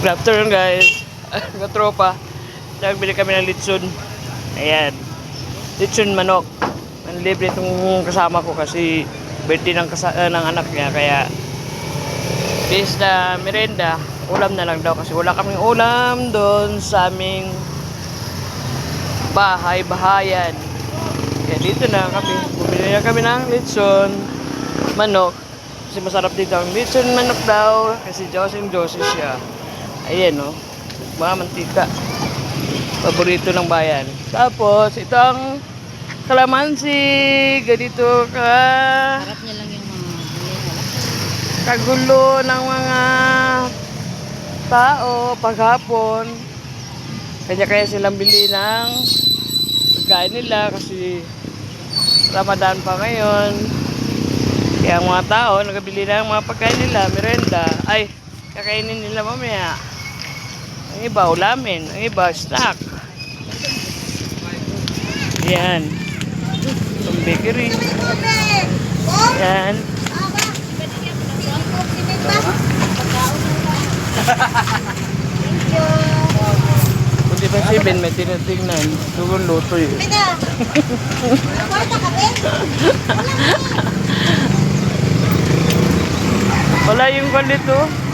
Good afternoon guys. Mga tropa. Nagbili kami ng litson. Ayan. Litson manok. Manlibre itong kasama ko kasi birthday ng anak niya. Kaya bis na merenda, ulam na lang daw kasi wala kaming ulam doon sa aming bahay-bahayan. Kaya dito na kami. Bumili na kami ng litson manok. Kasi masarap dito ang litson manok daw. Kasi Josing siya. Ayan o. Mga mantika. Paborito ng bayan. Tapos, itong kalamansi. Ganito ka. Harap niya lang yung mga kagulo ng mga tao paghapon. Kanya-kaya silang bili ng pagkain nila kasi Ramadan pa ngayon. Kaya ang mga tao nagabili ng mga pagkain nila, merenda. Ay, kakainin nila mamaya. Ang iba ulamin, ang iba snack. Yan. Itong bakery. Yan. Buti pa si Ben, may tinatignan. Dugon luto yun. Wala yung kwan dito.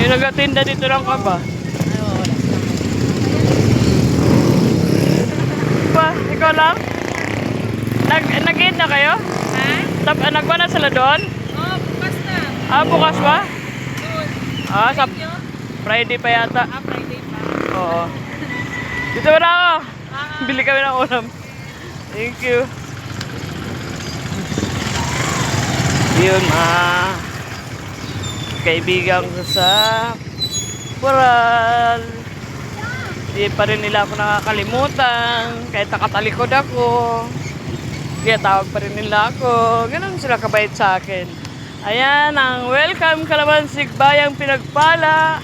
Yung nagatinda dito lang ka ba? Pa, ikaw lang? Nag-eat na kayo? Ha? Nagba na sila doon? Oh, bukas na. Ah, bukas ba? Doon. Ah, sa Friday pa yata. Ah, Friday pa. Oo. Dito wala ako. Bili kami ng ulam. Thank you. Yun, kaibigan ko sa Pural. Hindi pa rin nila ako nakakalimutan. Kahit nakatalikod ako. Kaya tawag pa rin nila ako. Ganun sila kabait sa akin. Ayan, ang welcome Kalamansig Bayang Pinagpala.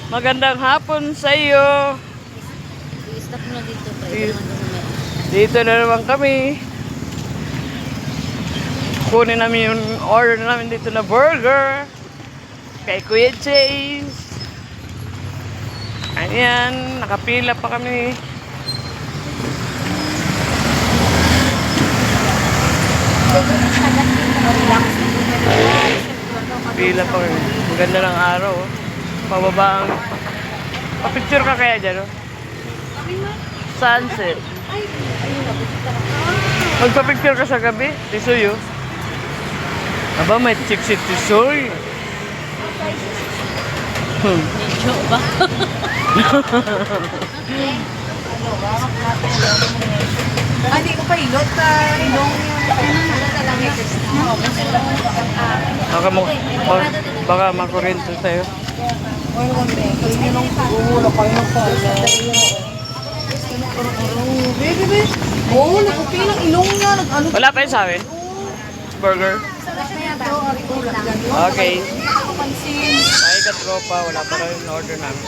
Magandang hapon sa iyo. I-stop mo na dito. Dito na naman kami. Kunin namin yung order namin dito na burger. Kay Kuya Chase. Ayan, nakapila pa kami. Pila pa kami. Maganda ng araw. Pababa ang... Pa-picture ka kaya dyan, no? Sunset. Magpa-picture ka sa gabi. Tisuyo. Aba, may chik-chik tisoy. Medyo ba? Hindi ko pa ilot ka. Ilong Baka makurento tayo. Baby, oo, nagpupilang ilong niya. Nag-ano. Wala pa yun sa amin? Burger? Okay. Ay, katropa. Wala pa rin order namin.